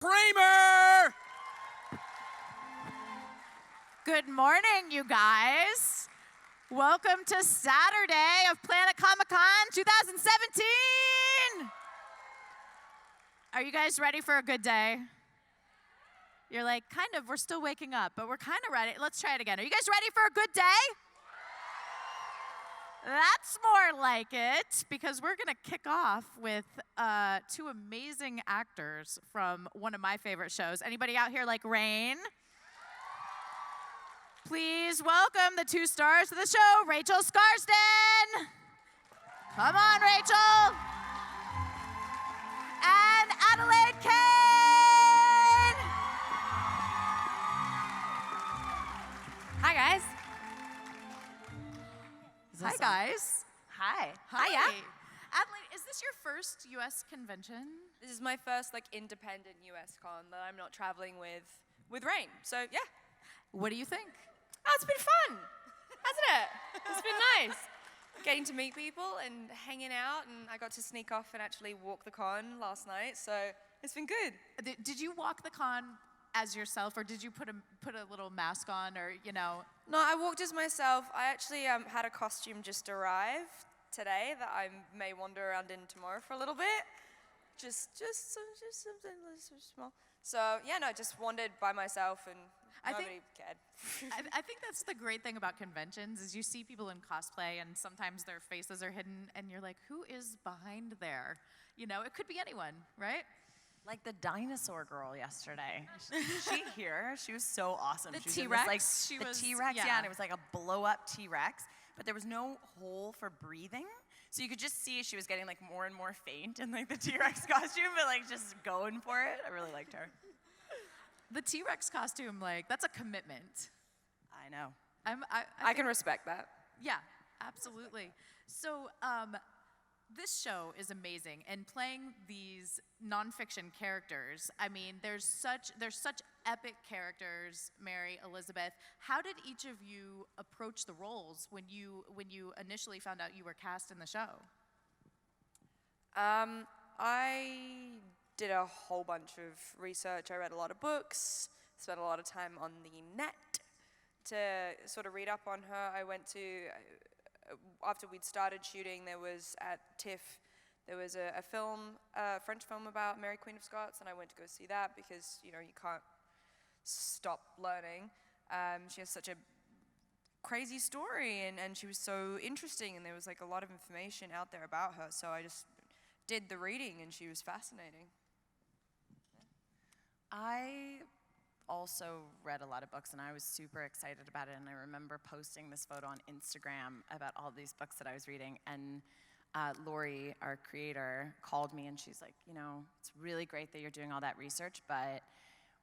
Kramer! Good morning, you guys. Welcome to Saturday of Planet Comicon 2017. Are you guys ready for a good day? You're like, kind of, we're still waking up, but we're kind of ready. Let's try it again. Are you guys ready for a good day? That's more like it, because we're going to kick off with two amazing actors from one of my favorite shows. Anybody out here like Rain? Please welcome the two stars of the show, Rachel Scarsden. Come on, Rachel. And Adelaide Kane. Hi, guys. Hi, guys. Hi. Hi. Hiya. Adelaide, is this your first U.S. convention? This is my first independent US con that I'm not traveling with Rain. So yeah. What do you think? Oh, it's been fun, hasn't it? It's been nice. Getting to meet people and hanging out, and I got to sneak off and actually walk the con last night, so it's been good. Did you walk the con as yourself, or did you put a little mask on, or, you know? No, I walked as myself. I actually had a costume just arrive today that I may wander around in tomorrow for a little bit. Just something small. So yeah, no, just wandered by myself and nobody cared. I think that's the great thing about conventions is you see people in cosplay and sometimes their faces are hidden and you're like, who is behind there? You know, it could be anyone, right? Like the dinosaur girl yesterday. She here, she was so awesome. The She was in T-Rex? this, the T-Rex, yeah, and it was like a blow-up T-Rex, but there was no hole for breathing. So you could just see she was getting like more and more faint in like the T-Rex costume, but like just going for it. I really liked her. The T-Rex costume, like, that's a commitment. I know. I can respect that. Yeah, absolutely. So this show is amazing, and playing these nonfiction characters, I mean, there's such epic characters, Mary, Elizabeth. How did each of you approach the roles when you initially found out you were cast in the show? I did a whole bunch of research. I read a lot of books, spent a lot of time on the net to sort of read up on her. I went to, after we'd started shooting, there was at TIFF, there was a film, a French film about Mary, Queen of Scots, and I went to go see that because, you know, you can't stop learning. She has such a crazy story, and she was so interesting, and there was like a lot of information out there about her, so I just did the reading, and she was fascinating. I also read a lot of books, and I was super excited about it, and I remember posting this photo on Instagram about all these books that I was reading, and Lori, our creator, called me, and she's like, you know, it's really great that you're doing all that research, but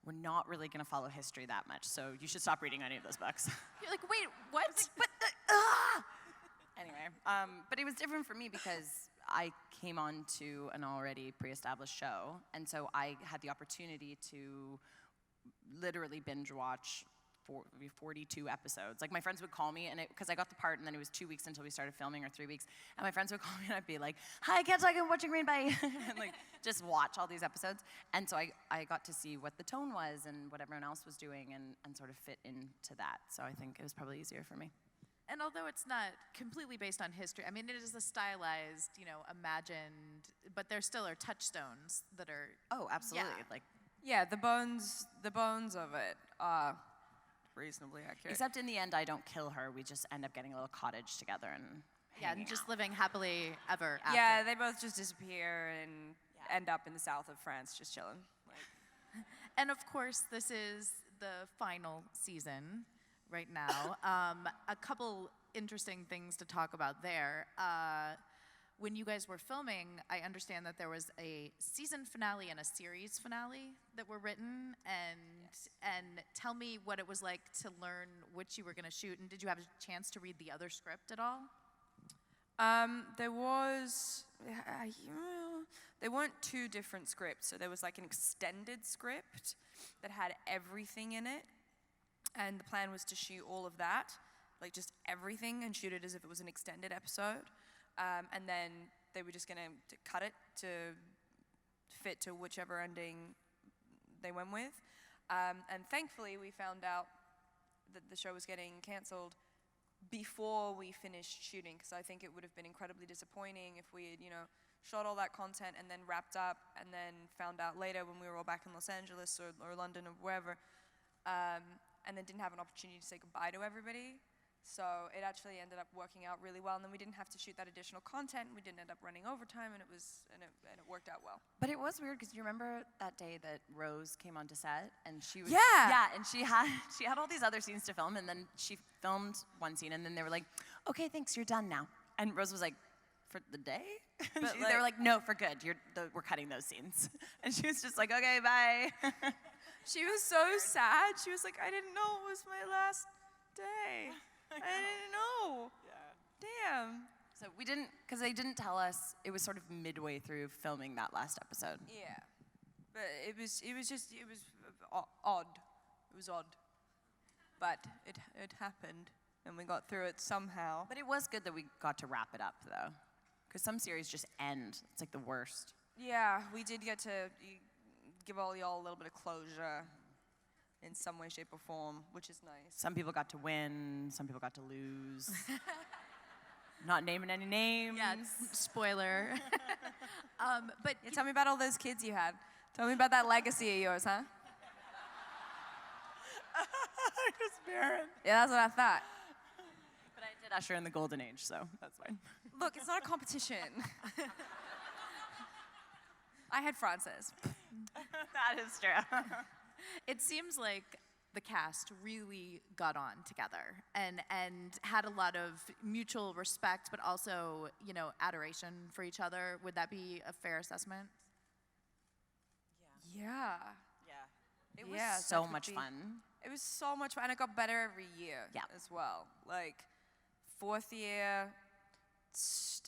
we're not really going to follow history that much, so you should stop reading any of those books. You're like, wait, what? Anyway, but it was different for me because I came on to an already pre-established show, and so I had the opportunity to literally binge watch 42 episodes. Like, my friends would call me, and because I got the part, and then it was 2 weeks until we started filming, or 3 weeks, and my friends would call me, and I'd be like, hi, I can't talk, I'm watching Rain, bye, and like, just watch all these episodes. And so I got to see what the tone was and what everyone else was doing, and sort of fit into that. So I think it was probably easier for me. And although it's not completely based on history, I mean, it is a stylized, you know, imagined, but there still are touchstones that are... Oh, absolutely. Yeah. Like, Yeah, the bones of it are reasonably accurate. except in the end, I don't kill her. We just end up getting a little cottage together and hanging and just out. living happily ever after. Yeah, they both just disappear and end up in the south of France just chilling. And of course, this is the final season right now. A couple interesting things to talk about there. When you guys were filming, I understand that there was a season finale and a series finale that were written, and tell me what it was like to learn which you were going to shoot, and did you have a chance to read the other script at all? There weren't two different scripts, so there was like an extended script that had everything in it, and the plan was to shoot all of that, like just everything, and shoot it as if it was an extended episode. And then they were just going to cut it to fit to whichever ending they went with. And thankfully, we found out that the show was getting cancelled before we finished shooting, because I think it would have been incredibly disappointing if we had, shot all that content and then wrapped up and then found out later when we were all back in Los Angeles or London or wherever, and then didn't have an opportunity to say goodbye to everybody. So it actually ended up working out really well, and then we didn't have to shoot that additional content. We didn't end up running overtime, and it worked out well. But it was weird because you remember that day that Rose came onto set and she was and she had all these other scenes to film, and then she filmed one scene, and then they were like, "Okay, thanks, you're done now." And Rose was like, "For the day?" They were like, "No, for good. We're cutting those scenes." And she was just like, "Okay, bye." She was so sad. She was like, "I didn't know it was my last day. I didn't know." Yeah. Damn. So we didn't, because they didn't tell us. It was sort of midway through filming that last episode. Yeah. But it was odd. It was odd. But it happened, and we got through it somehow. But it was good that we got to wrap it up, though, because some series just end. It's like the worst. Yeah, we did get to give all y'all a little bit of closure in some way, shape, or form, which is nice. Some people got to win, some people got to lose. Not naming any names. Yeah, spoiler. But Tell me about all those kids you had. Tell me about that legacy of yours, huh? Just barren. Yeah, that's what I thought. But I did usher in the golden age, so that's fine. Look, it's not a competition. I had Frances. That is true. it seems like the cast really got on together and had a lot of mutual respect, but also, adoration for each other. Would that be a fair assessment? Yeah. Yeah. It was so much fun. It was so much fun, and it got better every year as well. Like, fourth year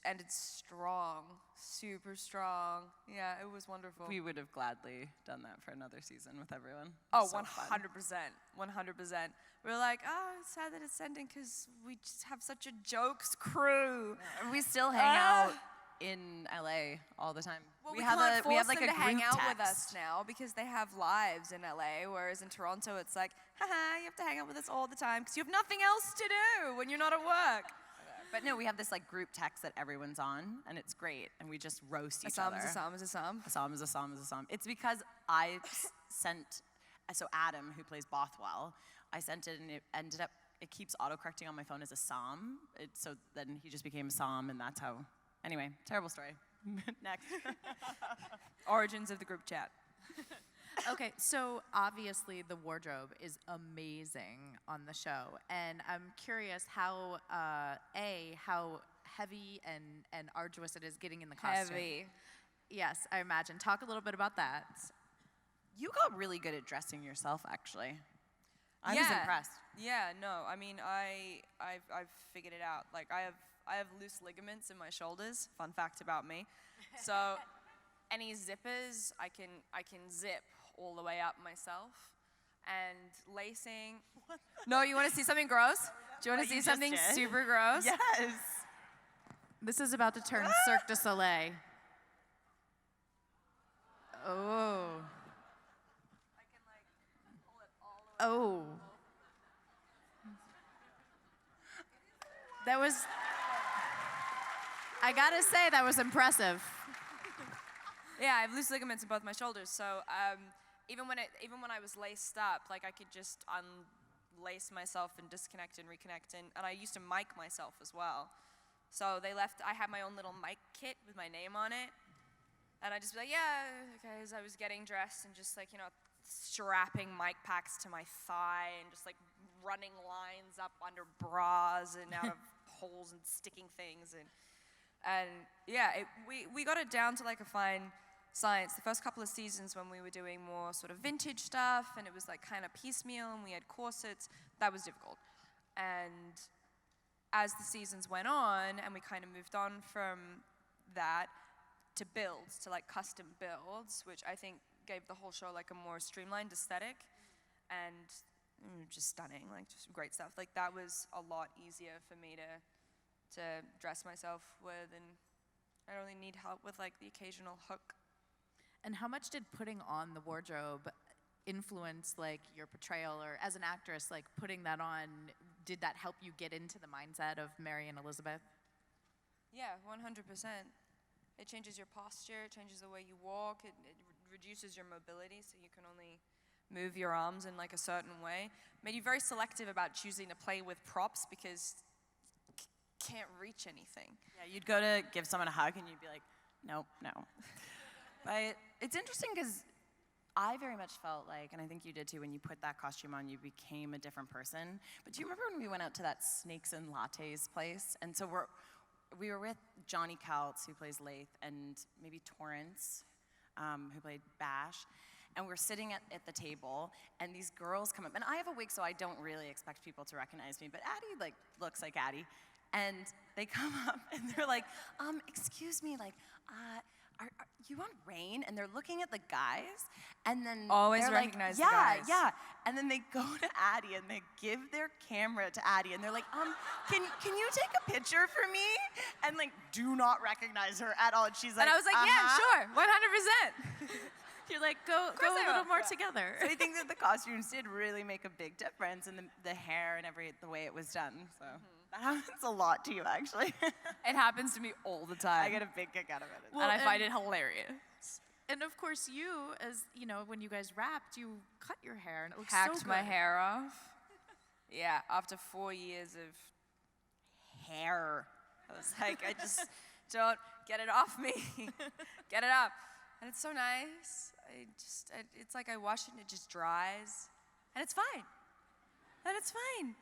ended strong, super strong. Yeah, it was wonderful. We would have gladly done that for another season with everyone. Oh, So 100%. fun. 100%. We were like, it's sad that it's ending because we just have such a jokes crew. We still hang out in LA all the time. Well, we can't we have force like them a to hang group out with us text. now because they have lives in LA, whereas in Toronto it's like, haha, you have to hang out with us all the time because you have nothing else to do when you're not at work. But no, we have this like group text that everyone's on, and it's great, and we just roast each other. A psalm is a psalm. A psalm is a psalm is a psalm. It's because I sent, so Adam, who plays Bothwell, I sent it, and it ended up, it keeps autocorrecting on my phone as a psalm. So then he just became a psalm, and that's how. Anyway, terrible story. Next. Origins of the group chat. Okay, so obviously the wardrobe is amazing on the show, and I'm curious how heavy and arduous it is getting in the costume. Heavy. Yes, I imagine. Talk a little bit about that. You got really good at dressing yourself, actually. I was impressed. Yeah, no, I mean, I've figured it out. Like, I have loose ligaments in my shoulders. Fun fact about me. So, any zippers I can zip all the way up myself. And lacing. No, you want to see something gross? Do you want to see something super gross? Yes. This is about to turn Cirque du Soleil. Oh. I can pull it all the way. Oh. That was, I gotta say, that was impressive. Yeah, I have loose ligaments in both my shoulders, so even when I was laced up, like I could just unlace myself and disconnect and reconnect, and I used to mic myself as well. So I had my own little mic kit with my name on it, and I just be like, yeah, okay, as I was getting dressed and just like, strapping mic packs to my thigh and just like running lines up under bras and out of holes and sticking things, and yeah, we got it down to like a fine science. The first couple of seasons when we were doing more sort of vintage stuff and it was like kind of piecemeal and we had corsets, that was difficult. And as the seasons went on and we kind of moved on from that to builds, to like custom builds, which I think gave the whole show like a more streamlined aesthetic and just stunning, like just great stuff. Like that was a lot easier for me to dress myself with, and I don't really need help with like the occasional hook. And how much did putting on the wardrobe influence like your portrayal, or as an actress, like putting that on, did that help you get into the mindset of Mary and Elizabeth? Yeah, 100%. It changes your posture, it changes the way you walk, it reduces your mobility, so you can only move your arms in like a certain way. Made you very selective about choosing to play with props because can't reach anything. Yeah, you'd go to give someone a hug and you'd be like, nope, no. But it's interesting because I very much felt like, and I think you did too, when you put that costume on, you became a different person. But do you remember when we went out to that Snakes and Lattes place? And so we were with Johnny Caltz, who plays Lath, and maybe Torrance, who played Bash. And we're sitting at the table, and these girls come up. And I have a wig, so I don't really expect people to recognize me. But Addie, like, looks like Addie. And they come up, and they're like, excuse me, like, are you on Rain? And they're looking at the guys, and then always they're recognize like, the guys. Yeah. And then they go to Addie, and they give their camera to Addie, and they're like, can you take a picture for me? And like, do not recognize her at all. And she's like, And I was like, yeah, sure, 100%. You're like, go a little more together. So I think that the costumes did really make a big difference, and the hair and the way it was done. So that happens a lot to you, actually. It happens to me all the time. I get a big kick out of it. Well, and I find it hilarious. And of course, you, as you know, when you guys rapped, you cut your hair, and it looks so Hacked good. my hair off. Yeah, after 4 years of hair. I was like, I just don't get it off me. Get it up. And it's so nice. It's like I wash it and it just dries. And it's fine. And it's fine.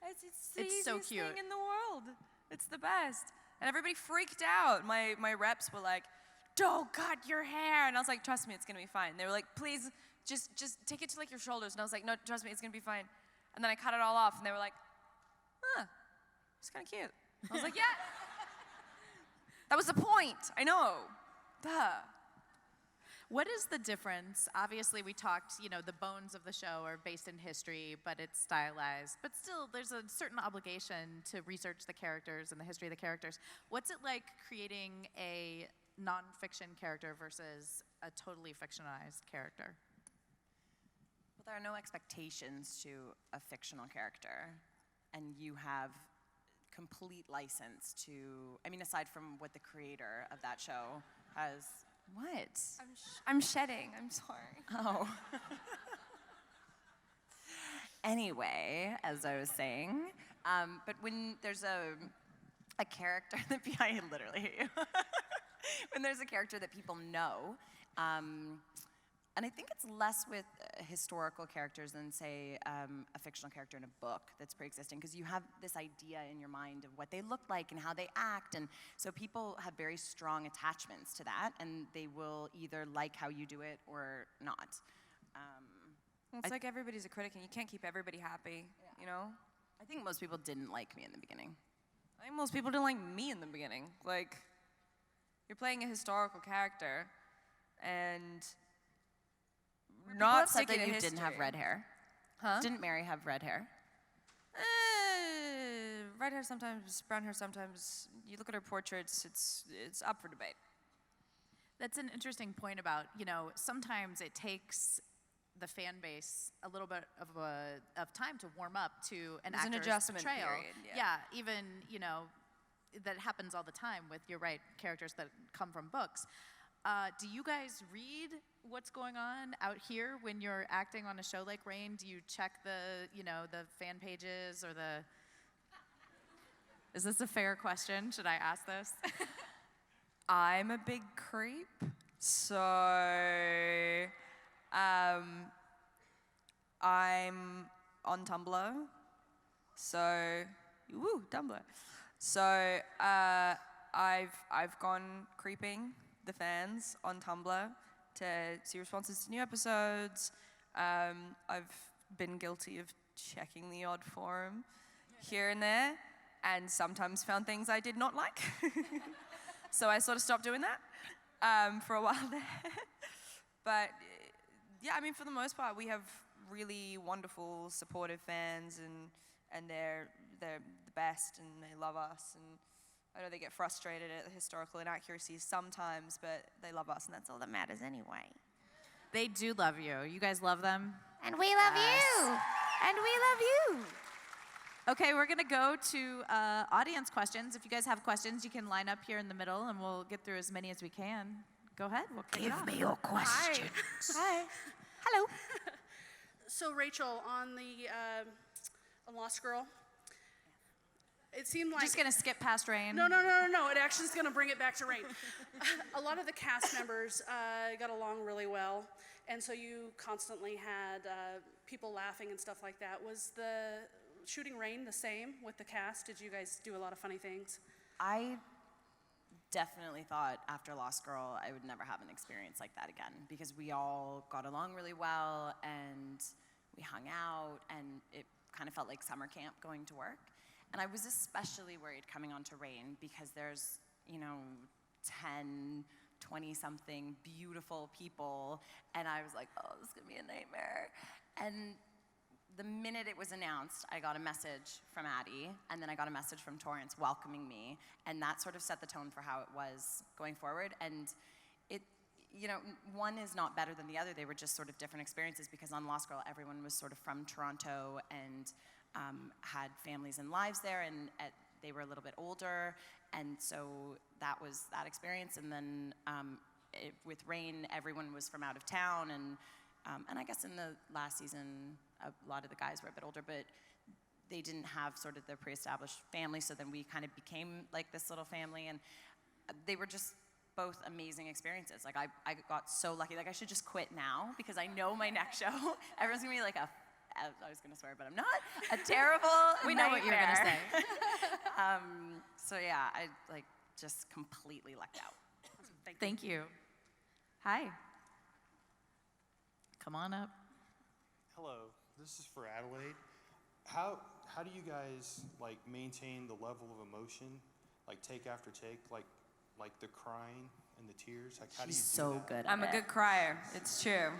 It's the It's so easiest cute. thing in the world. It's the best. And everybody freaked out. My reps were like, don't cut your hair. And I was like, trust me, it's going to be fine. They were like, please, just take it to like your shoulders. And I was like, no, trust me, it's going to be fine. And then I cut it all off, and they were like, it's kind of cute. I was like, yeah. That was the point. I know. Duh. What is the difference? Obviously, we talked, you know, the bones of the show are based in history, but it's stylized. But still, there's a certain obligation to research the characters and the history of the characters. What's it like creating a nonfiction character versus a totally fictionalized character? Well, there are no expectations to a fictional character, and you have complete license to, I mean, aside from what the creator of that show has. What? I'm shedding. I'm sorry. Oh. Anyway, as I was saying, but when there's a character that I literally hate you. When there's a character that people know, and I think it's less with historical characters than, say, a fictional character in a book that's pre-existing, because you have this idea in your mind of what they look like and how they act, and so people have very strong attachments to that, and they will either like how you do it or not. It's like everybody's a critic, and you can't keep everybody happy, you know? I think most people didn't like me in the beginning. I think most people didn't like me in the beginning. Like, you're playing a historical character, and not sticking that to you history. didn't have red hair. Huh? Didn't Mary have red hair? Red hair sometimes, brown hair sometimes. You look at her portraits, it's up for debate. That's an interesting point about, you know, sometimes it takes the fan base a little bit of time to warm up to an There's an actor's adjustment portrayal. period, yeah. Yeah, even, you know, that happens all the time with, you're right, characters that come from books. Do you guys read what's going on out here when you're acting on a show like Rain? Do you check the, you know, the fan pages or the... Is this a fair question? Should I ask this? I'm a big creep, so I'm on Tumblr. So, woo, Tumblr. So I've gone creeping the fans on Tumblr to see responses to new episodes. I've been guilty of checking the odd forum here and there, and sometimes found things I did not like. So I sort of stopped doing that for a while there. But yeah, I mean, for the most part, we have really wonderful, supportive fans, and they're the best, and they love us. And I know they get frustrated at the historical inaccuracies sometimes, but they love us, and that's all that matters anyway. They do love you. You guys love them? And we love you. And we love you. Okay, we're going to go to audience questions. If you guys have questions, you can line up here in the middle, and we'll get through as many as we can. Go ahead. We'll kick it off. Give me your questions. Hi. Hello. So Rachel, on the Lost Girl, it seemed like... Just going to skip past Rain. No. It actually is going to bring it back to Rain. A lot of the cast members got along really well, and so you constantly had people laughing and stuff like that. Was the shooting Rain the same with the cast? Did you guys do a lot of funny things? I definitely thought after Lost Girl I would never have an experience like that again, because we all got along really well and we hung out, and it kind of felt like summer camp going to work. And I was especially worried coming onto Rain because there's, 10, 20-something beautiful people, and I was like, oh, this is gonna be a nightmare. And the minute it was announced, I got a message from Addie, and then I got a message from Torrance welcoming me, and that sort of set the tone for how it was going forward. And it, one is not better than the other. They were just sort of different experiences, because on Lost Girl, everyone was sort of from Toronto and had families and lives there, and they were a little bit older, and so that was that experience. And then with Rain, everyone was from out of town, and I guess in the last season, a lot of the guys were a bit older, but they didn't have sort of the pre-established family, so then we kind of became like this little family, and they were just both amazing experiences. Like, I got so lucky. Like, I should just quit now, because I know my next show, everyone's gonna be like I was gonna swear, but I'm not, a terrible We know what you're gonna say. So yeah, I just completely lucked out. Thank you. Hi. Come on up. Hello, this is for Adelaide. How do you guys maintain the level of emotion, take after take, like the crying and the tears? How do you She's do so that? good at I'm a it. good crier. It's true.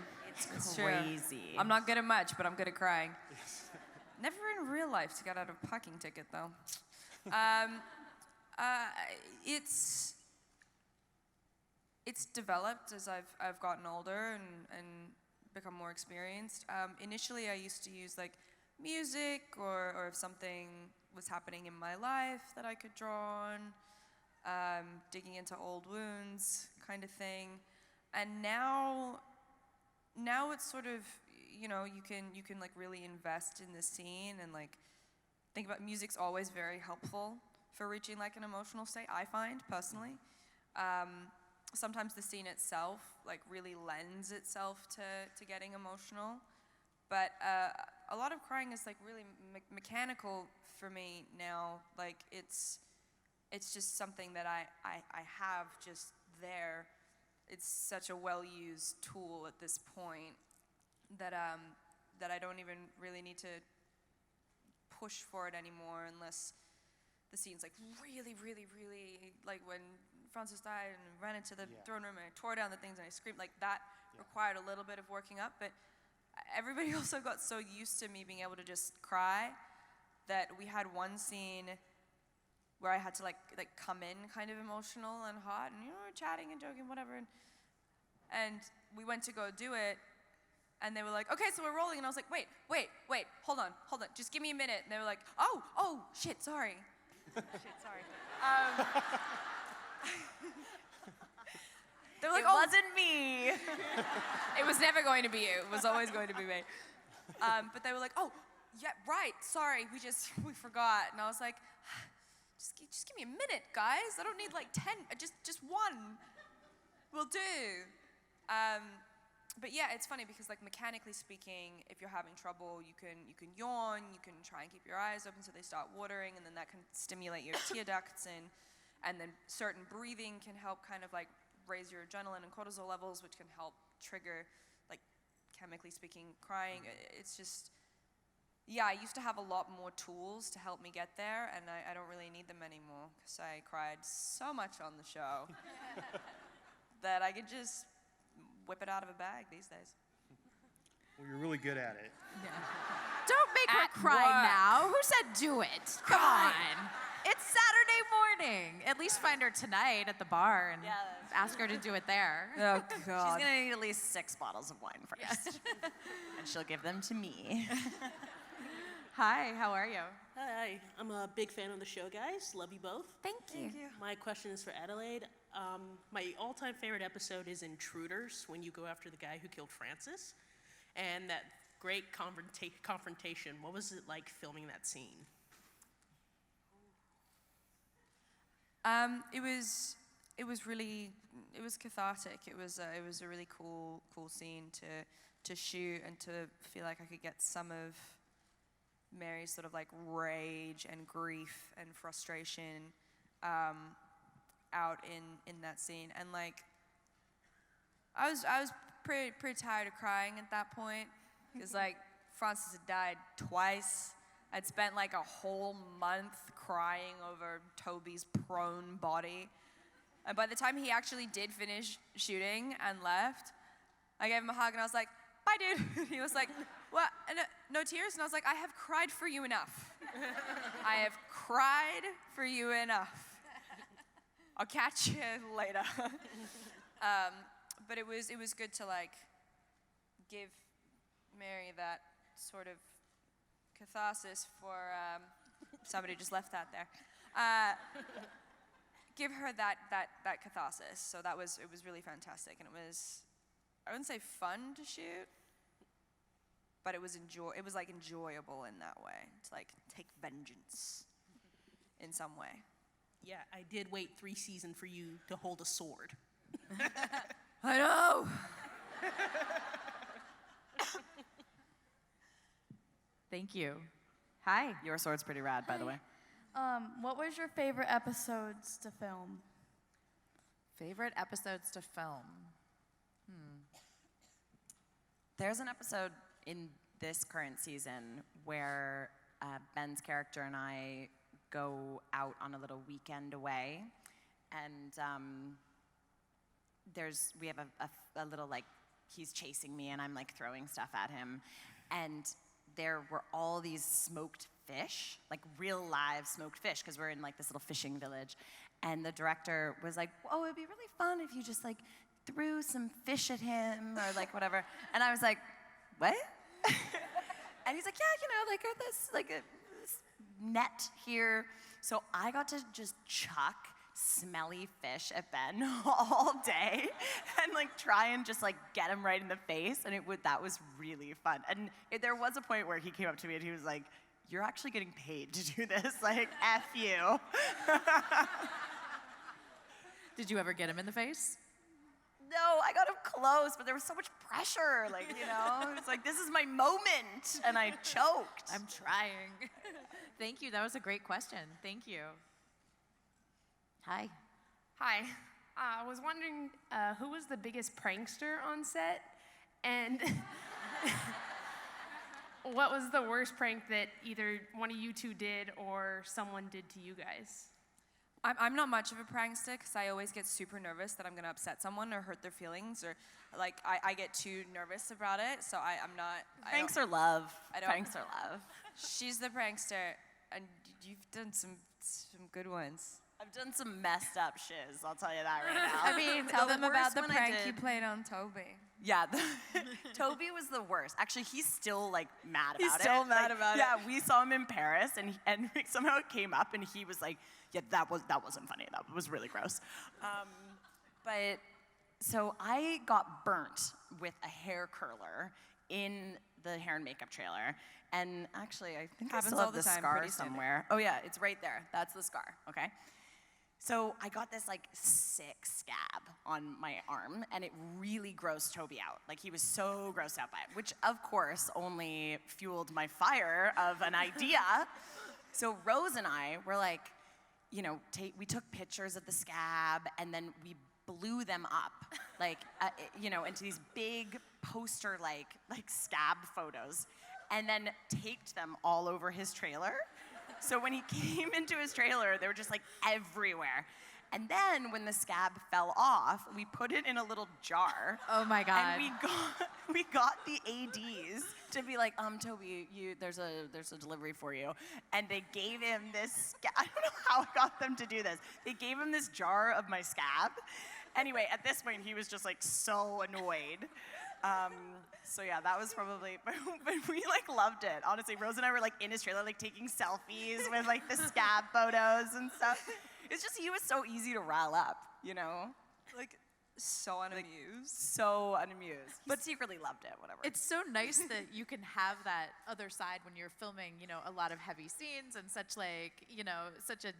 It's true. crazy. I'm not good at much, but I'm good at crying. Never in real life to get out of a parking ticket, though. It's developed as I've gotten older and become more experienced. Initially, I used to use music or if something was happening in my life that I could draw on, digging into old wounds kind of thing. And now it's sort of, you can really invest in the scene and think about music's always very helpful for reaching an emotional state, I find personally. Sometimes the scene itself really lends itself to getting emotional, but a lot of crying is really mechanical for me now. It's just something that I have just there. It's such a well-used tool at this point that I don't even really need to push for it anymore unless the scene's really, really, really when Francis died and ran into the throne room and I tore down the things and I screamed, that required a little bit of working up. But everybody also got so used to me being able to just cry that we had one scene where I had to come in kind of emotional and hot and chatting and joking, whatever, and we went to go do it, and they were like, okay, so we're rolling, and I was like, wait, hold on, just give me a minute, and they were like, oh, shit, sorry. They were like, It wasn't me. It was never going to be you. It was always going to be me. But they were like, oh, yeah, right, sorry, we forgot. And I was like, just give me a minute, guys. I don't need 10, just one will do. But yeah, it's funny because mechanically speaking, if you're having trouble, you can yawn, you can try and keep your eyes open so they start watering, and then that can stimulate your tear ducts, and then certain breathing can help kind of raise your adrenaline and cortisol levels, which can help trigger, chemically speaking, crying. It's just, yeah, I used to have a lot more tools to help me get there, and I don't really need them anymore because I cried so much on the show that I could just whip it out of a bag these days. Well, you're really good at it. Don't make her cry work. now. Who said do it? Come on. It's Saturday morning. At least find her tonight at the bar and ask her to do it there. Oh God. She's gonna need at least 6 bottles of wine first. And she'll give them to me. Hi, how are you? Hi, I'm a big fan of the show, guys. Love you both. Thank you. My question is for Adelaide. My all-time favorite episode is Intruders, when you go after the guy who killed Francis. And that great confrontation. What was it like filming that scene? It was really cathartic. It was a really cool scene to shoot and to feel like I could get some of Mary's sort of like rage and grief and frustration out in that scene. And like I was pretty tired of crying at that point because like Francis had died twice. I'd spent like a whole month crying over Toby's prone body. And by the time he actually did finish shooting and left, I gave him a hug and I was like, bye, dude. He was like, what? No tears? And I was like, I have cried for you enough. I have cried for you enough. I'll catch you later. But it was good to like give Mary that sort of catharsis for somebody just left that there. Give her that catharsis. So it was really fantastic, and it was, I wouldn't say fun to shoot, but it was like enjoyable in that way, to like take vengeance in some way. Yeah, I did wait 3 seasons for you to hold a sword. I know. Thank you. Hi. Your sword's pretty rad, by the way. What was your favorite episodes to film? Favorite episodes to film? There's an episode in this current season where Ben's character and I go out on a little weekend away, and we have a little, like, he's chasing me and I'm like throwing stuff at him, and there were all these smoked fish, like real live smoked fish, because we're in like this little fishing village, and the director was like, oh, it'd be really fun if you just like threw some fish at him or like whatever. And I was like, what? And he's like, yeah, like this net here. So I got to just chuck smelly fish at Ben all day and like try and just like get him right in the face, and that was really fun. And there was a point where he came up to me and he was like, you're actually getting paid to do this, like F you. Did you ever get him in the face? No, I got him close, but there was so much pressure, like, it's like, this is my moment, and I choked. I'm trying. Thank you, that was a great question. Thank you. Hi. Hi. I was wondering who was the biggest prankster on set, and what was the worst prank that either one of you two did or someone did to you guys? I'm not much of a prankster because I always get super nervous that I'm going to upset someone or hurt their feelings, or like I get too nervous about it, so I'm not. Pranks are love. Pranks are love. She's the prankster, and you've done some good ones. I've done some messed up shiz, I'll tell you that right now. I mean, tell them about the prank you played on Toby. Yeah, Toby was the worst. Actually, he's still like mad about it. He's still mad about it. Yeah, we saw him in Paris, and somehow it came up, and he was like, "Yeah, that wasn't funny. That was really gross." But so I got burnt with a hair curler in the hair and makeup trailer, and actually, I think I still have the scar somewhere. Oh yeah, it's right there. That's the scar. Okay. So I got this like sick scab on my arm, and it really grossed Toby out. Like, he was so grossed out by it, which of course only fueled my fire of an idea. So Rose and I were like, we took pictures of the scab, and then we blew them up, like, into these big poster like scab photos, and then taped them all over his trailer. So when he came into his trailer, they were just like everywhere. And then when the scab fell off, we put it in a little jar. Oh my God. And we got the ADs to be like, Toby, there's a delivery for you. And they gave him this, I don't know how I got them to do this. They gave him this jar of my scab. Anyway, at this point, he was just like so annoyed. So yeah, that was probably, but we like loved it. Honestly, Rose and I were like in his trailer, like taking selfies with like the scab photos and stuff. It's just, he was so easy to rile up, you know? Like, so unamused. So unamused, but secretly loved it, whatever. It's so nice that you can have that other side when you're filming, you know, a lot of heavy scenes and such like, you know, such a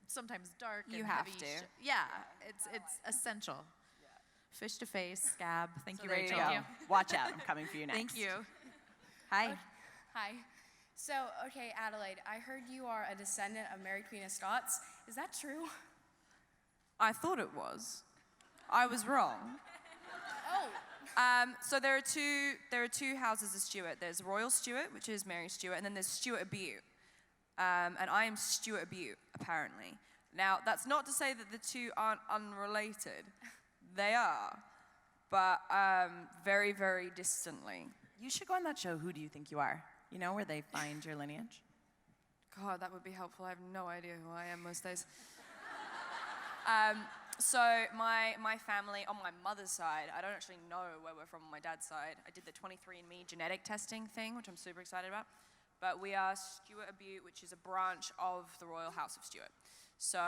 sometimes dark and You have heavy. to. Yeah, it's essential. Fish to face, scab. Thank you, There you Rachel. go. Watch out, I'm coming for you next. Thank you. Hi. Hi. So, okay, Adelaide, I heard you are a descendant of Mary Queen of Scots. Is that true? I thought it was. I was wrong. Oh. So there are two houses of Stuart. There's Royal Stuart, which is Mary Stuart, and then there's Stuart Butte. And I am Stuart Butte, apparently. Now, that's not to say that the two aren't unrelated. They are, but very, very distantly. You should go on that show, Who Do You Think You Are? You know, where they find your lineage? God, that would be helpful. I have no idea who I am most days. So my family, on my mother's side, I don't actually know where we're from on my dad's side. I did the 23andMe genetic testing thing, which I'm super excited about. But we are Stuart Butte, which is a branch of the Royal House of Stuart. So,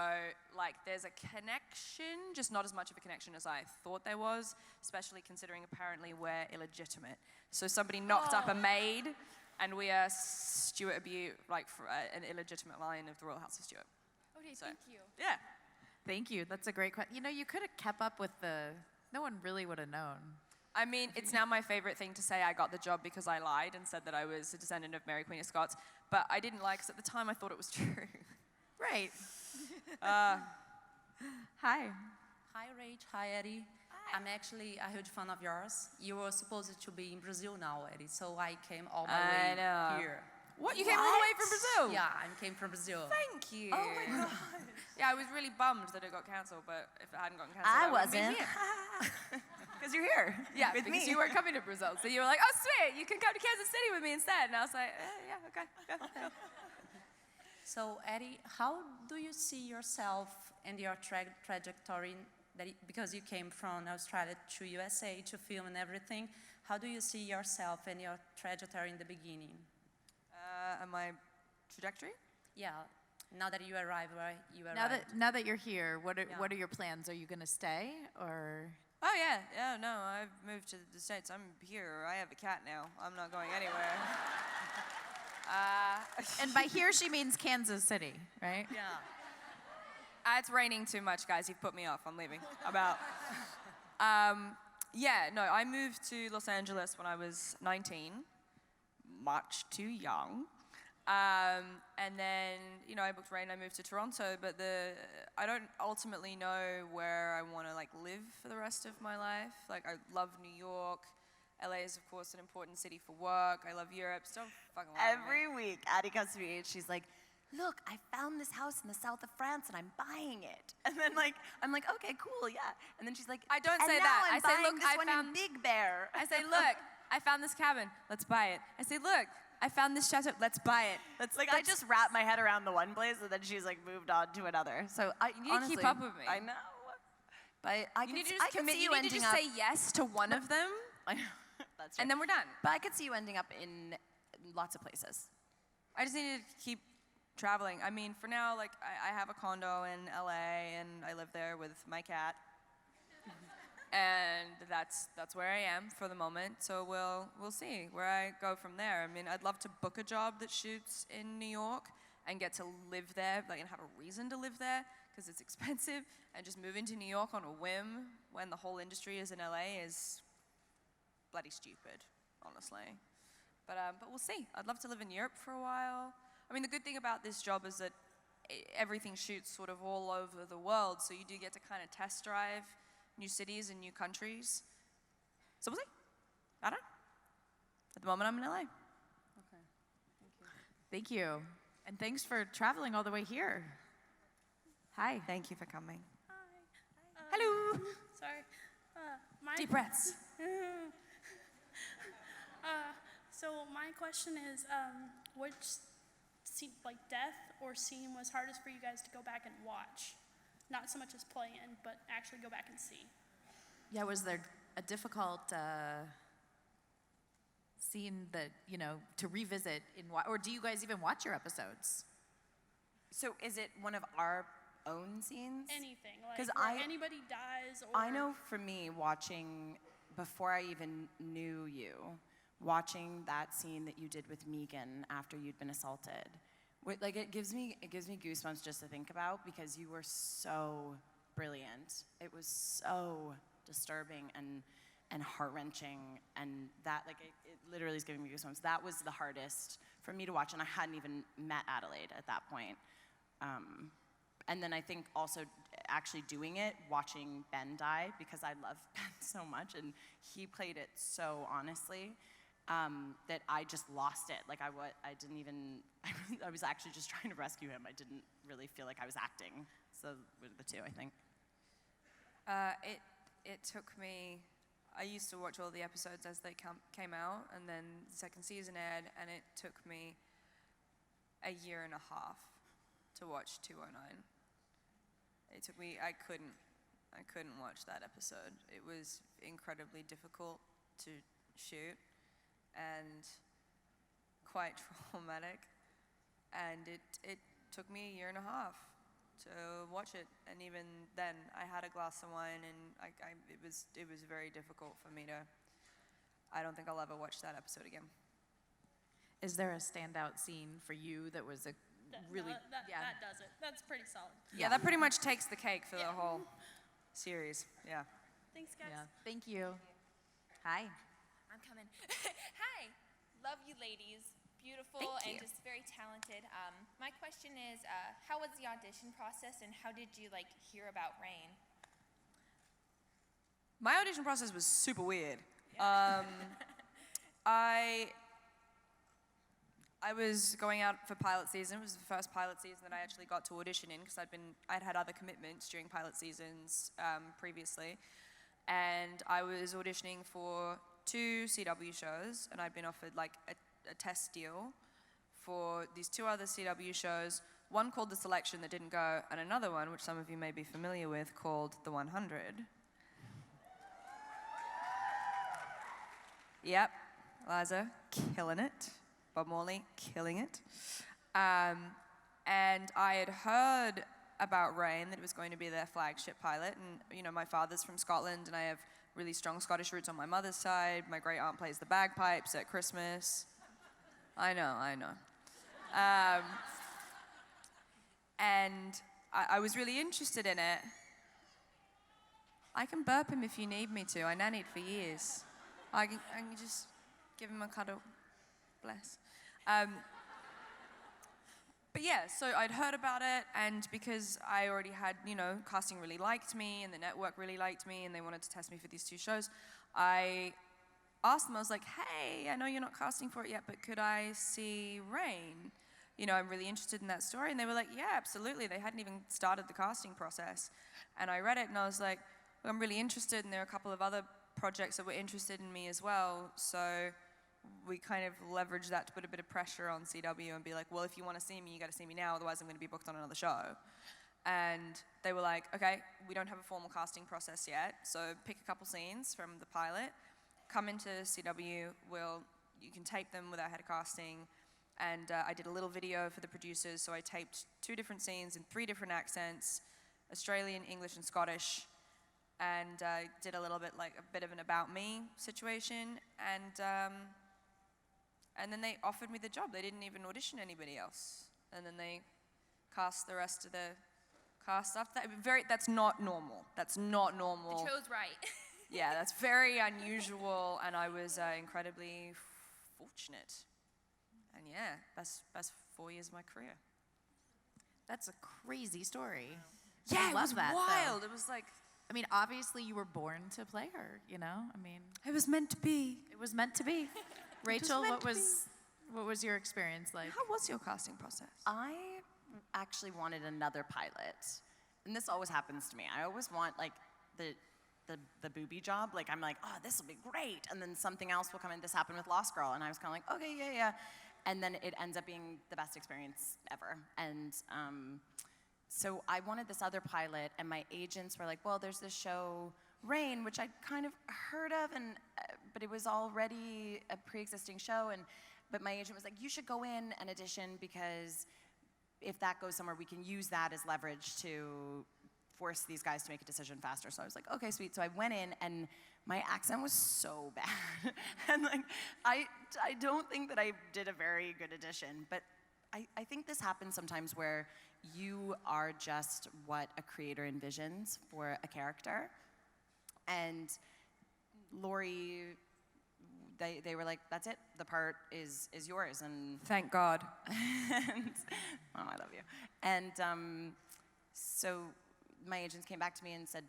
like, there's a connection, just not as much of a connection as I thought there was, especially considering apparently we're illegitimate. So somebody knocked up a maid, and we are Stuart Butte, like, for an illegitimate line of the Royal House of Stuart. Okay, So, thank you. yeah. Thank you. That's a great question. You know, you could have kept up with no one really would have known. I mean, it's now my favorite thing to say I got the job because I lied and said that I was a descendant of Mary Queen of Scots, but I didn't lie because at the time I thought it was true. Right. Hi. Hi, Rach. Hi, Eddie. I'm actually a huge fan of yours. You were supposed to be in Brazil now, Eddie, so I came all my way here. What? You came all the way from Brazil? Yeah, I came from Brazil. Thank you. Oh my God. Yeah, I was really bummed that it got cancelled, but if it hadn't gotten cancelled, I wouldn't be wasn't. here. Because you're here. Yeah, with because me. you weren't coming to Brazil. So you were like, oh, sweet, you can come to Kansas City with me instead. And I was like, yeah, okay. Go. So, Eddie, how do you see yourself and your trajectory, because you came from Australia to USA to film and everything, how do you see yourself and your trajectory in the beginning? And my trajectory? Yeah, now that you arrived where you arrived. Now that you're here, what are your plans? Are you going to stay or? Oh, yeah, no, I've moved to the States. I'm here. I have a cat now. I'm not going anywhere. And by here, she means Kansas City, right? Yeah. It's raining too much, guys. You've put me off. I'm leaving. Yeah, no, I moved to Los Angeles when I was 19. Much too young. And then, you know, I booked rain. I moved to Toronto, but I don't ultimately know where I want to like live for the rest of my life. Like, I love New York. LA is, of course, an important city for work. I love Europe. Still fucking love Every week, Addie comes to me and she's like, look, I found this house in the south of France and I'm buying it. And then I'm like, okay, cool, yeah. And then she's like, I don't and say now that. I'm I say, buying look, this I one found in Big Bear. I say, look, I found this cabin. Let's buy it. I say, look, I found this chateau. Let's buy it. I just wrap my head around the one place and then she's like moved on to another. So You need to keep up with me. I know. But I You need to I just commit. see You need to ending just up, say yes to one of them, I know. That's true. and then we're done. But I could see you ending up in lots of places. I just need to keep traveling. I mean, for now, like, I have a condo in LA, and I live there with my cat. And that's where I am for the moment. So we'll see where I go from there. I mean, I'd love to book a job that shoots in New York and get to live there, like, and have a reason to live there, because it's expensive, and just move into New York on a whim when the whole industry is in LA is bloody stupid, honestly. But we'll see. I'd love to live in Europe for a while. I mean, the good thing about this job is that everything shoots sort of all over the world, so you do get to kind of test drive new cities and new countries. So we'll see. I don't know. At the moment, I'm in LA. Okay, thank you. Thank you. And thanks for traveling all the way here. Hi. Thank you for coming. Hello. Sorry. Deep breaths. So my question is, which scene, like death or scene was hardest for you guys to go back and watch? Not so much as play in, but actually go back and see. Yeah, was there a difficult scene that, to revisit or do you guys even watch your episodes? So is it one of our own scenes? Anything, like 'Cause where anybody dies or... I know for me, watching, before I even knew you, watching that scene that you did with Megan after you'd been assaulted, like it gives me goosebumps just to think about, because you were so brilliant. It was so disturbing and heart-wrenching, and that, like, it literally is giving me goosebumps. That was the hardest for me to watch, and I hadn't even met Adelaide at that point. And then I think also actually doing it, watching Ben die, because I love Ben so much, and he played it so honestly, that I just lost it. Like I didn't even, I was actually just trying to rescue him. I didn't really feel like I was acting. So were the two, I think. It took me, I used to watch all the episodes as they came out, and then the second season aired, and it took me a year and a half to watch 209. It took me, I couldn't watch that episode. It was incredibly difficult to shoot and quite traumatic, and it took me a year and a half to watch it, and even then I had a glass of wine, and it was very difficult for me to, I don't think I'll ever watch that episode again. Is there a standout scene for you that was really... That does it. That's pretty solid. Yeah, that pretty much takes the cake for the whole series, yeah. Thanks, guys. Yeah, thank you. Hi. I'm coming. Hi. Love you ladies. Beautiful Thank and you. just very talented. My question is, how was the audition process, and how did you hear about Rain? My audition process was super weird. I was going out for pilot season. It was the first pilot season that I actually got to audition in, because I'd had other commitments during pilot seasons previously, and I was auditioning for 2 CW shows, and I'd been offered a test deal for these 2 other CW shows, one called The Selection that didn't go, and another one, which some of you may be familiar with, called The 100. Yep, Liza, killing it. Bob Morley, killing it. And I had heard about Rain, that it was going to be their flagship pilot, and my father's from Scotland, and I have really strong Scottish roots on my mother's side. My great aunt plays the bagpipes at Christmas. I know. And I was really interested in it. I can burp him if you need me to. I nannied for years. I can just give him a cuddle. Bless. But yeah, so I'd heard about it, and because I already had, casting really liked me, and the network really liked me, and they wanted to test me for these 2 shows, I asked them, I was like, hey, I know you're not casting for it yet, but could I see Rain? I'm really interested in that story. And they were like, yeah, absolutely. They hadn't even started the casting process. And I read it, and I was like, well, I'm really interested, and there are a couple of other projects that were interested in me as well, so we kind of leveraged that to put a bit of pressure on CW and be like, well, if you want to see me, you got to see me now, otherwise I'm going to be booked on another show. And they were like, okay, we don't have a formal casting process yet, so pick a couple scenes from the pilot, come into CW, you can tape them with our head of casting, and I did a little video for the producers, so I taped 2 different scenes in 3 different accents, Australian, English, and Scottish, and did a bit of an about me situation, and then they offered me the job. They didn't even audition anybody else. And then they cast the rest of the cast after that. That's not normal. That's not normal. The chose right. Yeah, that's very unusual, and I was incredibly fortunate. And yeah, best 4 years of my career. That's a crazy story. Yeah, I it love was that, wild. though. It was like... I mean, obviously you were born to play her, It was meant to be. It was meant to be. Rachel, what was your experience like? How was your casting process? I actually wanted another pilot. And this always happens to me. I always want the the booby job. Like, I'm like, oh, this will be great. And then something else will come in. This happened with Lost Girl. And I was kind of like, okay, yeah. And then it ends up being the best experience ever. And so I wanted this other pilot, and my agents were like, well, there's this show, Rain, which I'd kind of heard of, but it was already a pre-existing show. But my agent was like, you should go in and audition, because if that goes somewhere, we can use that as leverage to force these guys to make a decision faster. So I was like, okay, sweet. So I went in, and my accent was so bad. And like, I don't think that I did a very good audition, but I think this happens sometimes where you are just what a creator envisions for a character. And Lori, they were like, that's it, the part is yours. And Thank God. and, oh, I love you. And so my agents came back to me and said,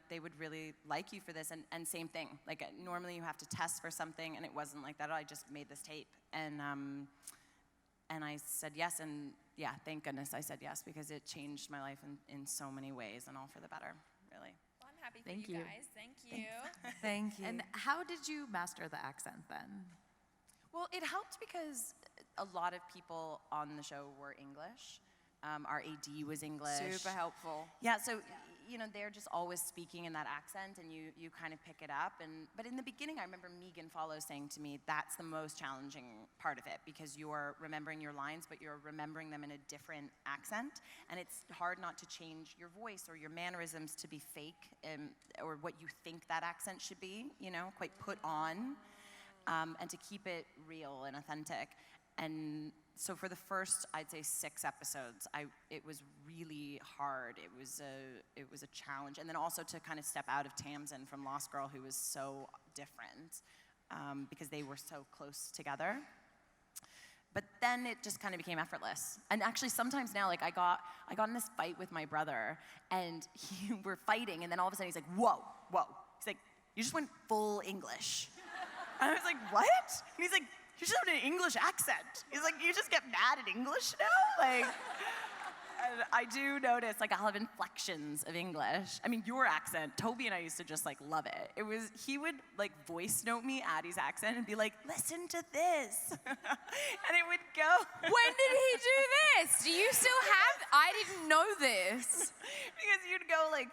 they would really like you for this. And same thing, like normally you have to test for something, and it wasn't like that. I just made this tape. And I said yes, and yeah, thank goodness I said yes, because it changed my life in so many ways, and all for the better, really. Well, I'm happy for Thank you you. guys. Thank you. Thank you. And how did you master the accent then? Well, it helped because a lot of people on the show were English. Our AD was English. Super helpful. Yeah, so they're just always speaking in that accent, and you kind of pick it up. But in the beginning, I remember Megan Follow saying to me, that's the most challenging part of it, because you're remembering your lines, but you're remembering them in a different accent, and it's hard not to change your voice or your mannerisms to be fake, or what you think that accent should be, quite put on, and to keep it real and authentic. And so for the first, I'd say 6 episodes, it was really hard. It was a challenge. And then also to kind of step out of Tamsin from Lost Girl, who was so different, because they were so close together. But then it just kind of became effortless. And actually sometimes now, like I got in this fight with my brother, and we're fighting, and then all of a sudden he's like, whoa. He's like, you just went full English. And I was like, what? And he's like, you just have an English accent. He's like, you just get mad at English now? Like, and I do notice, like, I'll have inflections of English. I mean, your accent, Toby and I used to just, like, love it. He would, like, voice note me Addie's accent and be like, listen to this. And it would go. When did he do this? Do you still have? I didn't know this. Because you'd go, like,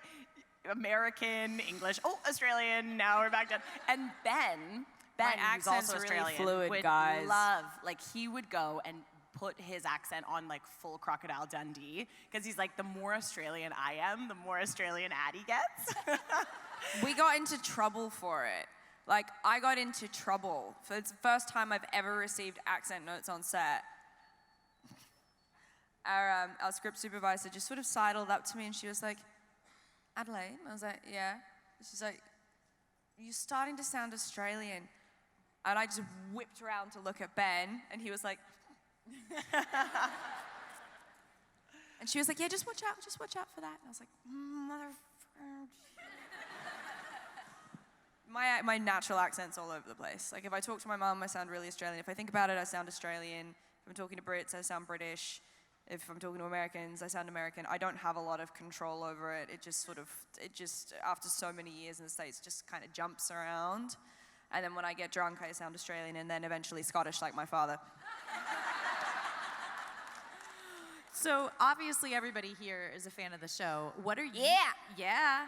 American, English, Australian, now we're back down. And Ben, My who's accent's also really Australian, fluid, would guys. love, like, he would go and put his accent on, like, full Crocodile Dundee, because he's like, the more Australian I am, the more Australian Addie gets. We got into trouble for it. Like, I got into trouble. It's the first time I've ever received accent notes on set. Our script supervisor just sort of sidled up to me, and she was like, Adelaide? I was like, yeah. She's like, you're starting to sound Australian. And I just whipped around to look at Ben, and he was like, and she was like, yeah, just watch out for that. And I was like, motherfucker. My natural accent's all over the place. Like, if I talk to my mom, I sound really Australian. If I think about it, I sound Australian. If I'm talking to Brits, I sound British. If I'm talking to Americans, I sound American. I don't have a lot of control over it. It just after so many years in the States, just kind of jumps around. And then when I get drunk, I sound Australian, and then eventually Scottish like my father. So obviously everybody here is a fan of the show. What are you? Yeah.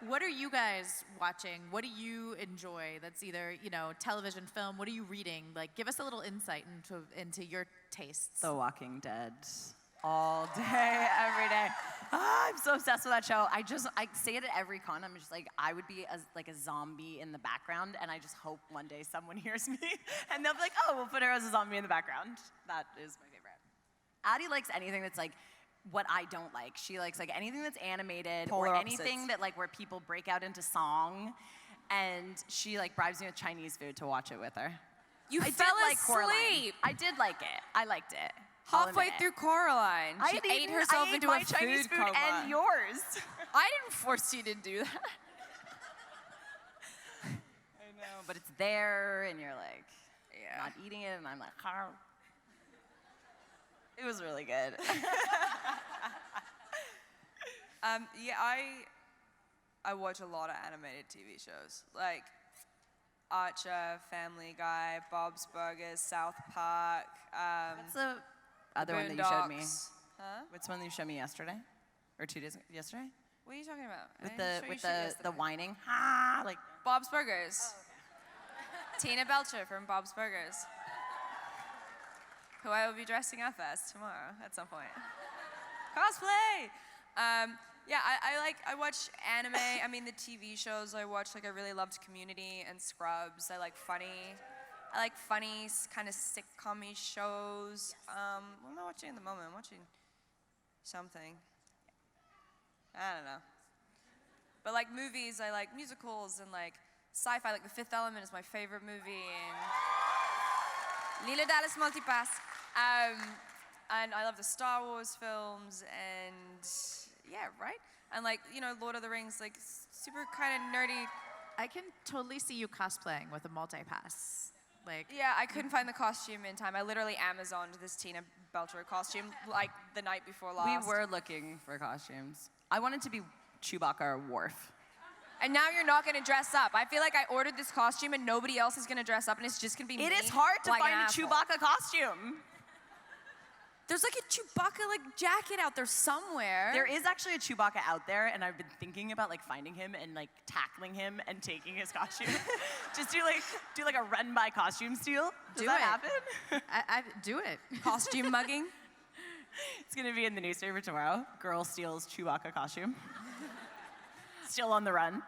What are you guys watching? What do you enjoy? That's either television, film. What are you reading? Like, give us a little insight into your tastes. The Walking Dead. All day, every day. I'm so obsessed with that show. I say it at every con. I'm just like, I would be like a zombie in the background, and I just hope one day someone hears me, and they'll be like, oh, we'll put her as a zombie in the background. That is my favorite. Addie likes anything that's like what I don't like. She likes like anything that's animated or anything that like where people break out into song, and she like bribes me with Chinese food to watch it with her. I fell asleep. I did like it. I liked it. Halfway through Coraline, she ate herself into a Chinese food coma. and yours. I didn't force you to do that. I know, but it's there, and you're like, not eating it, and I'm like, how? It was really good. I watch a lot of animated TV shows, like Archer, Family Guy, Bob's Burgers, South Park. What's the other one that you showed me? Boondocks. Huh? What's one that you showed me yesterday? Or 2 days ago? Yesterday? What are you talking about? I With didn't the show you with shit the yesterday. whining. Ha! Like Bob's Burgers. Tina Belcher from Bob's Burgers, who I will be dressing up as tomorrow at some point. Cosplay! Yeah, I watch anime. I mean, the TV shows I watch, like I really loved Community and Scrubs. I like funny kind of sitcom-y shows. What am I watching at the moment? I'm watching something. I don't know. But like movies, I like musicals and like sci-fi. Like The Fifth Element is my favorite movie. And Lila Dallas Multipass. And I love the Star Wars films and yeah, right? And like, you know, Lord of the Rings, like super kind of nerdy. I can totally see you cosplaying with a multi-pass. Like, Yeah, I couldn't find the costume in time. I literally Amazoned this Tina Belcher costume like the night before last. we were looking for costumes. I wanted to be Chewbacca or Worf. And now you're not gonna dress up. I feel like I ordered this costume and nobody else is gonna dress up and it's just gonna be me. It is hard to like an find a asshole. Chewbacca costume. There's like a Chewbacca like jacket out there somewhere. There is actually a Chewbacca out there, and I've been thinking about like finding him and like tackling him and taking his costume. Just do like a run by costume steal. Does Do that it. happen? I do it. Costume mugging. It's gonna be in the newspaper tomorrow. Girl steals Chewbacca costume. Still on the run.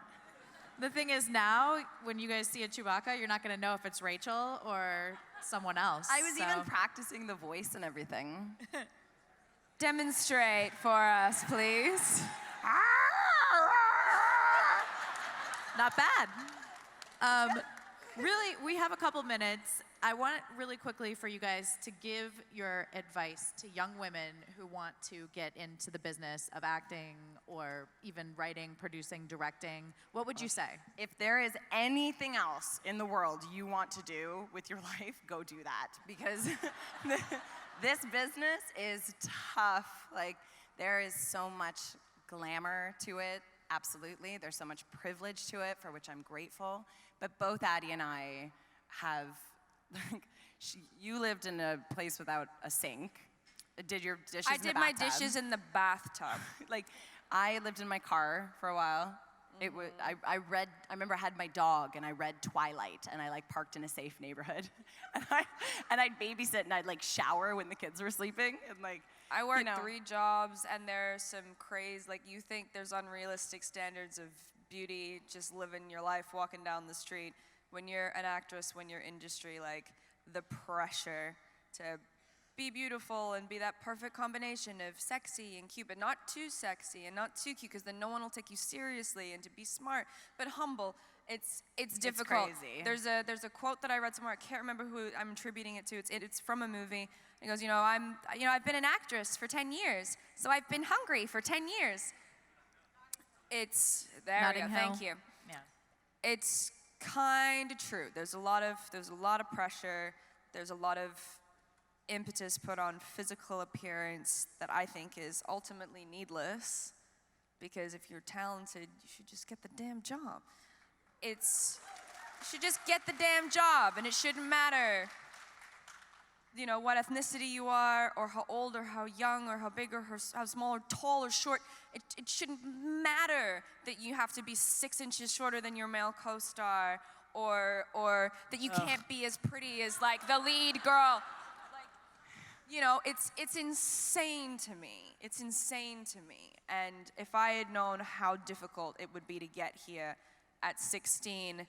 The thing is now, when you guys see a Chewbacca, you're not going to know if it's Rachel or someone else. I was so. even practicing the voice and everything. Demonstrate for us, please. Not bad. Really, we have a couple minutes. I want really quickly for you guys to give your advice to young women who want to get into the business of acting or even writing, producing, directing. What would you say? If there is anything else in the world you want to do with your life, go do that. Because this business is tough. Like, there is so much glamour to it, absolutely. There's so much privilege to it, for which I'm grateful. But both Addie and I have, like, you lived in a place without a sink. Did your dishes I in the did my bathtub. dishes in the bathtub. Like, I lived in my car for a while. It was, I remember I had my dog and I read Twilight and I like parked in a safe neighborhood. And I'd babysit and I'd like shower when the kids were sleeping and like, I worked you know. 3 jobs and there's some craze, like you think there's unrealistic standards of beauty, just living your life, walking down the street. When you're an actress, when you're industry, like the pressure to be beautiful and be that perfect combination of sexy and cute, but not too sexy and not too cute, because then no one will take you seriously, and to be smart but humble. It's difficult. crazy. There's a quote that I read somewhere. I can't remember who I'm attributing it to. It's from a movie. It goes, I've been an actress for 10 years, so I've been hungry for 10 years. It's there. Notting we go. Hill. Thank you. Yeah. It's kind of true. There's a lot of pressure. There's a lot of impetus put on physical appearance that I think is ultimately needless, because if you're talented, you should just get the damn job. You should just get the damn job, and it shouldn't matter, what ethnicity you are, or how old, or how young, or how big, or how small, or tall, or short. It shouldn't matter that you have to be 6 inches shorter than your male co-star, or that you can't be as pretty as like the lead girl. It's insane to me. It's insane to me. And if I had known how difficult it would be to get here at 16,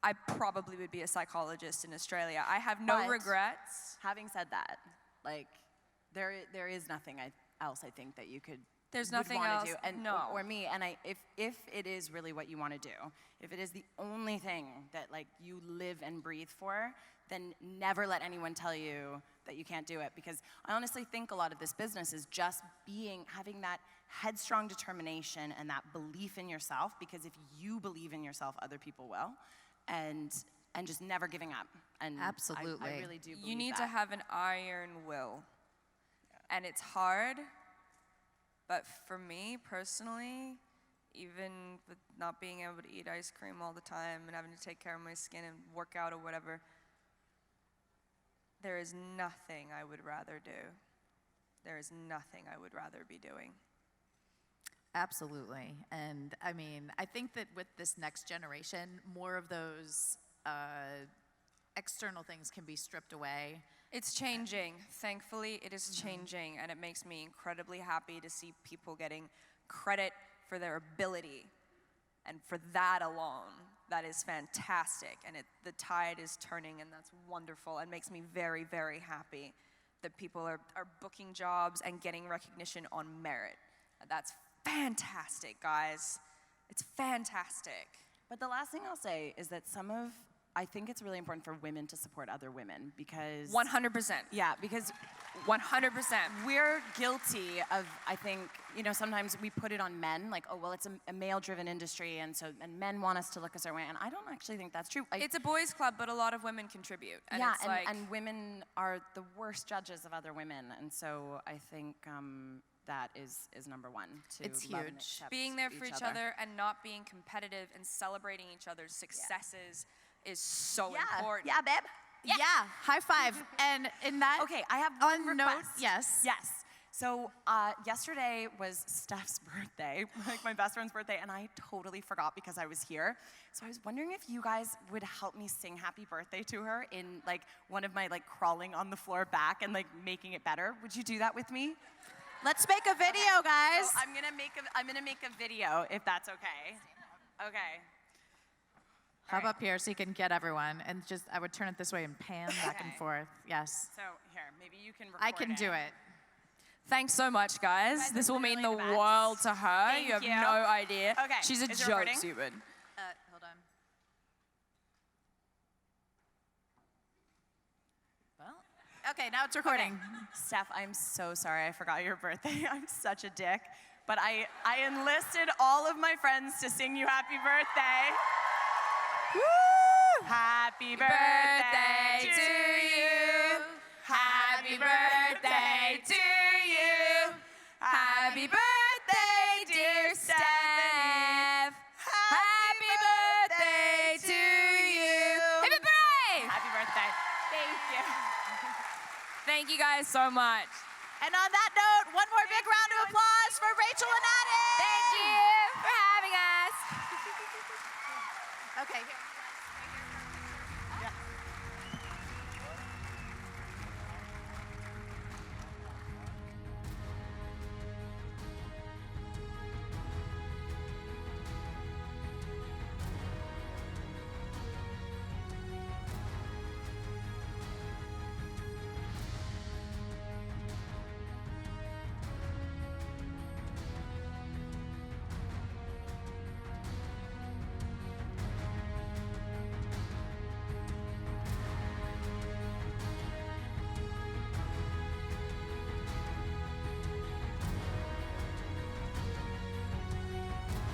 I probably would be a psychologist in Australia. I have no But regrets. Having said that, like, there is nothing else I think that you could. There's would nothing wanna else, do, and no. or me, and if it is really what you want to do, if it is the only thing that like you live and breathe for, then never let anyone tell you that you can't do it, because I honestly think a lot of this business is just having that headstrong determination and that belief in yourself, because if you believe in yourself, other people will, and just never giving up. And Absolutely. I really do believe You need that. to have an iron will. And it's hard, but for me personally, even with not being able to eat ice cream all the time and having to take care of my skin and work out or whatever, there is nothing I would rather do. There is nothing I would rather be doing. Absolutely. And I mean, I think that with this next generation, more of those external things can be stripped away. It's changing. Thankfully, it is changing, and it makes me incredibly happy to see people getting credit for their ability. And for that alone, that is fantastic. And the tide is turning, and that's wonderful, and makes me very, very happy that people are booking jobs and getting recognition on merit. That's fantastic, guys. It's fantastic. But the last thing I'll say is that I think it's really important for women to support other women because 100%. Yeah, because 100%. we're guilty of, I think, sometimes we put it on men, like, oh, well, it's a male-driven industry, and men want us to look a certain way, and I don't actually think that's true. It's a boys' club, but a lot of women contribute. And yeah, it's like, and women are the worst judges of other women, and so I think that is number one. It's love and huge. accept being there for each other and not being competitive and celebrating each other's successes is so important. Yeah, babe. Yeah, high five. And in that, Okay, I have one request. Yes. Yes. So yesterday was Steph's birthday, like my best friend's birthday, and I totally forgot because I was here. So I was wondering if you guys would help me sing happy birthday to her in like one of my like crawling on the floor back and like making it better. Would you do that with me? Let's make a video, guys. So I'm gonna make a video if that's okay. Okay. Hop up here so you can get everyone. And I would turn it this way and pan back and forth. Yes. So here, maybe you can record I can do it. Thanks so much, guys. This will mean the really the best. world to her. Thank you have you. no idea. Okay, She's a is it joke, recording? stupid. Hold on. Well, okay, now it's recording. Steph, I'm so sorry I forgot your birthday. I'm such a dick. But I enlisted all of my friends to sing you happy birthday. Woo! Happy birthday to you. Happy birthday to you. Happy birthday, dear Steph. Happy birthday to you. Happy birthday! Happy birthday. Thank you. Thank you guys so much. And on that note, one more big round of applause for Rachel and Addie. Thank you for having us. Okay, here.